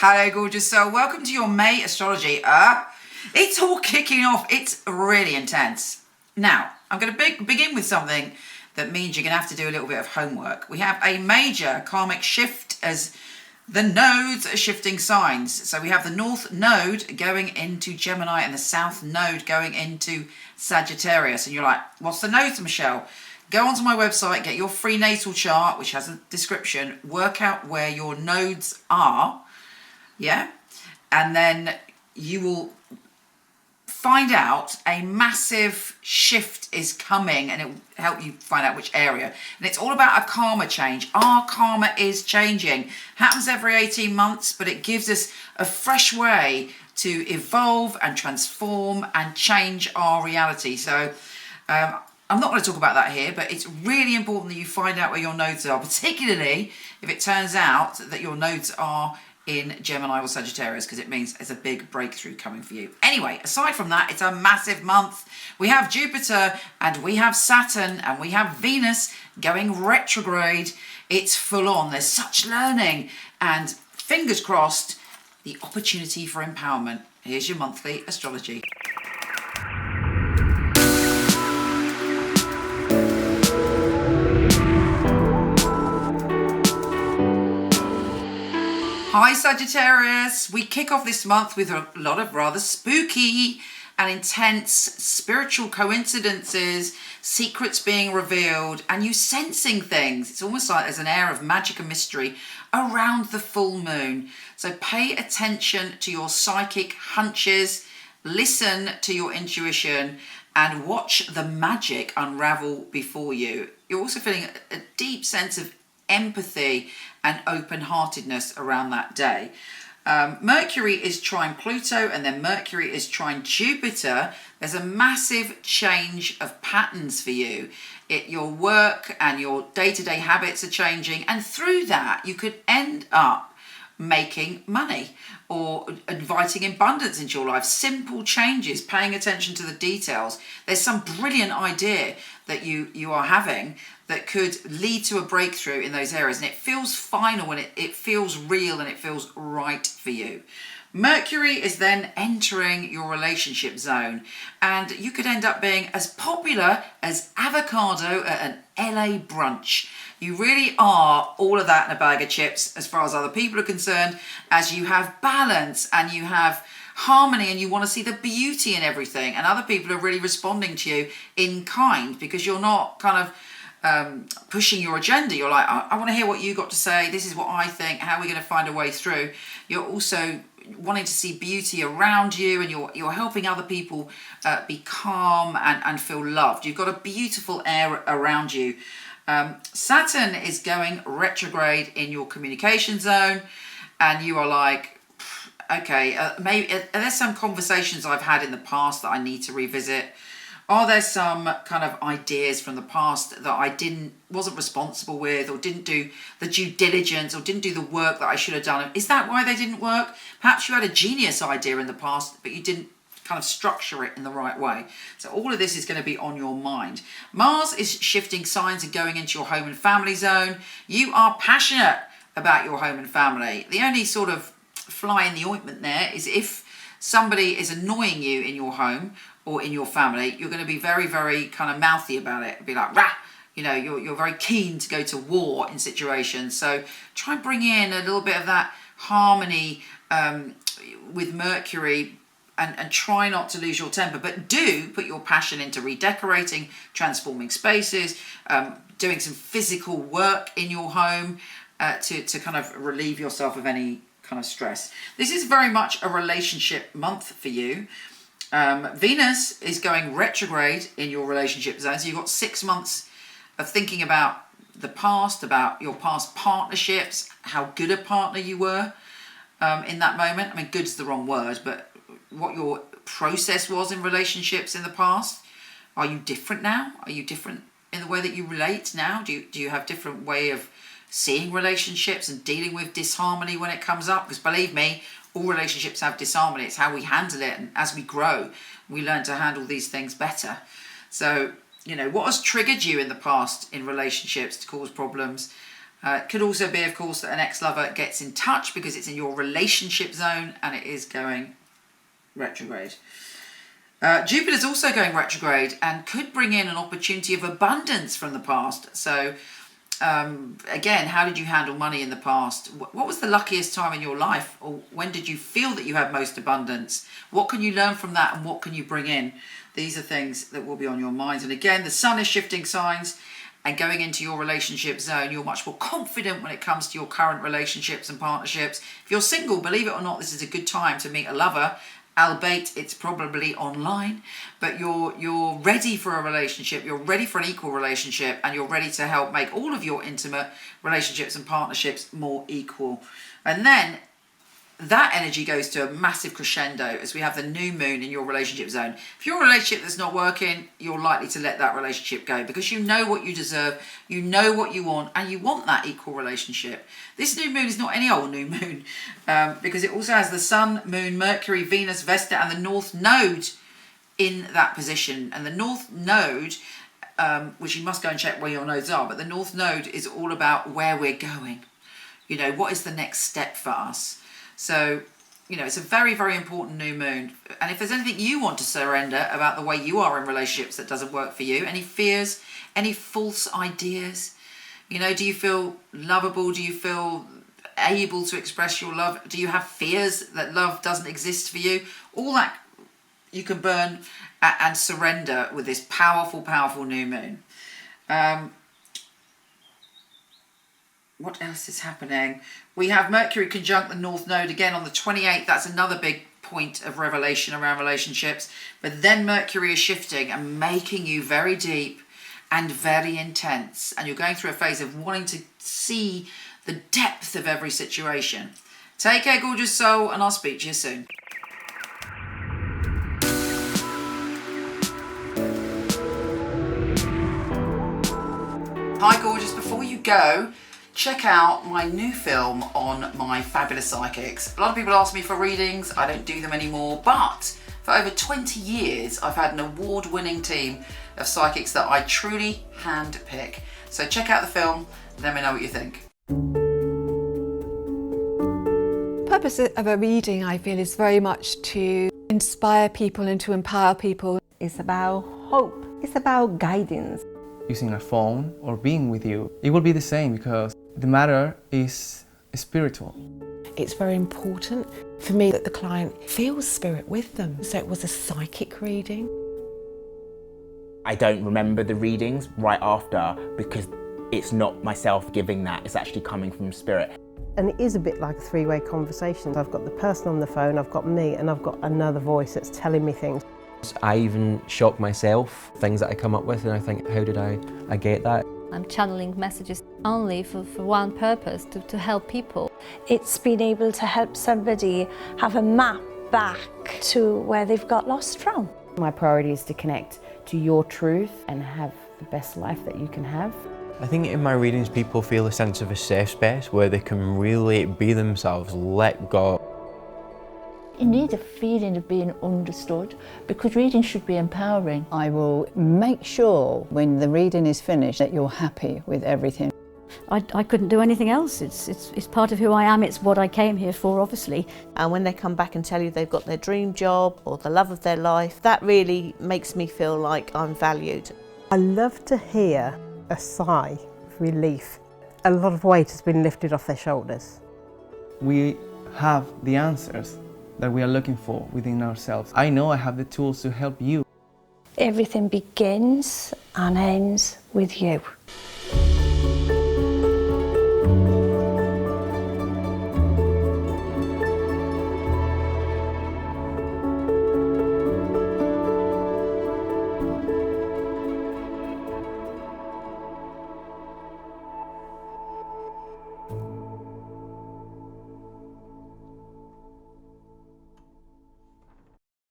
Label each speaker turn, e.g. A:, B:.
A: Hello, gorgeous soul. Welcome to your May astrology. It's all kicking off. It's really intense. Now, I'm going to begin with something that means you're going to have to do a little bit of homework. We have a major karmic shift as the nodes are shifting signs. So we have the North Node going into Gemini and the South Node going into Sagittarius. And you're like, what's the nodes, Michelle? Go onto my website, get your free natal chart, which has a description, work out where your nodes are. Yeah, and then you will find out a massive shift is coming, and it will help you find out which area. And it's all about a karma change. Our karma is changing. Happens every 18 months, but it gives us a fresh way to evolve and transform and change our reality. So I'm not going to talk about that here, but it's really important that you find out where your nodes are, particularly if it turns out that your nodes are in Gemini or Sagittarius, because it means there's a big breakthrough coming for you. Anyway, aside from that, it's a massive month. We have Jupiter and we have Saturn and we have Venus going retrograde. It's full on. There's such learning and fingers crossed, the opportunity for empowerment. Here's your monthly astrology. Hi Sagittarius, we kick off this month with a lot of rather spooky and intense spiritual coincidences, secrets being revealed, and you sensing things. It's almost like there's an air of magic and mystery around the full moon. So pay attention to your psychic hunches, listen to your intuition, and watch the magic unravel before you. You're also feeling a deep sense of empathy and open-heartedness around that day. Mercury is trine Pluto and then Mercury is trine Jupiter. There's a massive change of patterns for you. Your work and your day-to-day habits are changing, and through that you could end up making money or inviting abundance into your life. Simple changes, paying attention to the details. There's some brilliant idea that you are having that could lead to a breakthrough in those areas. And it feels final and it feels real and it feels right for you. Mercury is then entering your relationship zone, and you could end up being as popular as avocado at an LA brunch. You really are all of that in a bag of chips as far as other people are concerned, as you have balance and you have harmony and you want to see the beauty in everything, and other people are really responding to you in kind because you're not kind of pushing your agenda. You're like, I want to hear what you got to say. This is what I think. How are we going to find a way through? You're also wanting to see beauty around you, and you're helping other people be calm and feel loved. You've got a beautiful air around you. Saturn is going retrograde in your communication zone, and you are like, okay, maybe are there some conversations I've had in the past that I need to revisit? Are there some kind of ideas from the past that I wasn't responsible with, or didn't do the due diligence, or didn't do the work that I should have done? Is that why they didn't work? Perhaps you had a genius idea in the past, but you didn't kind of structure it in the right way. So all of this is going to be on your mind. Mars is shifting signs and going into your home and family zone. You are passionate about your home and family. The only sort of fly in the ointment there is if somebody is annoying you in your home or in your family, you're going to be very, very kind of mouthy about it. Be like, rah! You know, you're very keen to go to war in situations. So try and bring in a little bit of that harmony with Mercury, and try not to lose your temper. But do put your passion into redecorating, transforming spaces, doing some physical work in your home to kind of relieve yourself of any kind of stress. This is very much a relationship month for you. Venus is going retrograde in your relationship zone, so you've got 6 months of thinking about the past, about your past partnerships, how good a partner you were in that moment. I mean, good's the wrong word, but what your process was in relationships in the past. Are you different now? Are you different in the way that you relate now? Do you have different way of seeing relationships and dealing with disharmony when it comes up? Because believe me, all relationships have disharmony. It's how we handle it, and as we grow, we learn to handle these things better. So, you know, what has triggered you in the past in relationships to cause problems? It could also be, of course, that an ex-lover gets in touch because it's in your relationship zone and it is going retrograde. Jupiter's also going retrograde and could bring in an opportunity of abundance from the past. So again, how did you handle money in the past? What was the luckiest time in your life? Or when did you feel that you had most abundance? What can you learn from that and what can you bring in? These are things that will be on your minds. And again, the sun is shifting signs and going into your relationship zone. You're much more confident when it comes to your current relationships and partnerships. If you're single, believe it or not, this is a good time to meet a lover. Albeit it's probably online, but you're ready for a relationship, you're ready for an equal relationship, and you're ready to help make all of your intimate relationships and partnerships more equal. And then that energy goes to a massive crescendo as we have the new moon in your relationship zone. If you're in a relationship that's not working, you're likely to let that relationship go because you know what you deserve, you know what you want, and you want that equal relationship. This new moon is not any old new moon because it also has the Sun, Moon, Mercury, Venus, Vesta, and the North Node in that position. And the North Node, which you must go and check where your nodes are, but the North Node is all about where we're going. You know, what is the next step for us? So, you know, it's a very, very important new moon. And if there's anything you want to surrender about the way you are in relationships that doesn't work for you, any fears, any false ideas, you know, do you feel lovable? Do you feel able to express your love? Do you have fears that love doesn't exist for you? All that you can burn and surrender with this powerful, powerful new moon. What else is happening? We have Mercury conjunct the North Node again on the 28th. That's another big point of revelation around relationships. But then Mercury is shifting and making you very deep and very intense. And you're going through a phase of wanting to see the depth of every situation. Take care, gorgeous soul, and I'll speak to you soon. Hi, gorgeous. Before you go, check out my new film on my fabulous psychics. A lot of people ask me for readings. I don't do them anymore, but for over 20 years, I've had an award-winning team of psychics that I truly handpick. So check out the film, let me know what you think.
B: The purpose of a reading, I feel, is very much to inspire people and to empower people.
C: It's about hope. It's about guidance.
D: Using a phone or being with you, it will be the same because the matter is spiritual.
E: It's very important for me that the client feels spirit with them. So it was a psychic reading.
F: I don't remember the readings right after because it's not myself giving that, it's actually coming from spirit.
C: And it is a bit like a three-way conversation. I've got the person on the phone, I've got me, and I've got another voice that's telling me things.
G: I even shock myself, things that I come up with, and I think, how did I get that?
H: I'm channeling messages only for one purpose, to help people.
I: It's been able to help somebody have a map back to where they've got lost from.
J: My priority is to connect to your truth and have the best life that you can have.
K: I think in my readings people feel a sense of a safe space where they can really be themselves, let go.
L: You need a feeling of being understood because reading should be empowering.
M: I will make sure when the reading is finished that you're happy with everything.
N: I couldn't do anything else. It's part of who I am. It's what I came here for, obviously.
O: And when they come back and tell you they've got their dream job or the love of their life, that really makes me feel like I'm valued.
C: I love to hear a sigh of relief. A lot of weight has been lifted off their shoulders.
D: We have the answers that we are looking for within ourselves. I know I have the tools to help you.
I: Everything begins and ends with you.